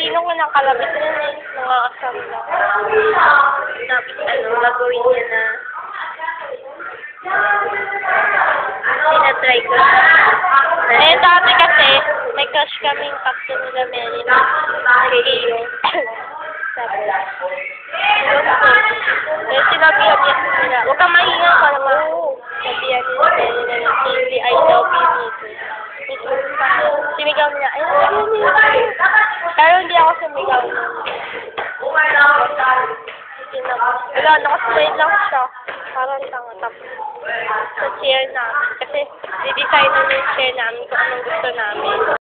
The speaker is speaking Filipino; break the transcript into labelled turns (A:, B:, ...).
A: Sino ko ng kalabit na mga kasama lang. Tapos gagawin niya na tinatry ko. Eh, dati kasi, may crush kaming captain nila Mary na Rio. Sabi lang. Eh, sinabihan niya nila, huwag kang mahinga ka naman. Sabihan nila Mary na hindi, I love you nito. Simigaw niya, I love you nito. Pero hindi ako sumigaw nun. Wala, nakaslide lang siya. Parang tanga. Tapos, sa chair namin. Kasi, didesign namin yung chair namin kung anong gusto namin.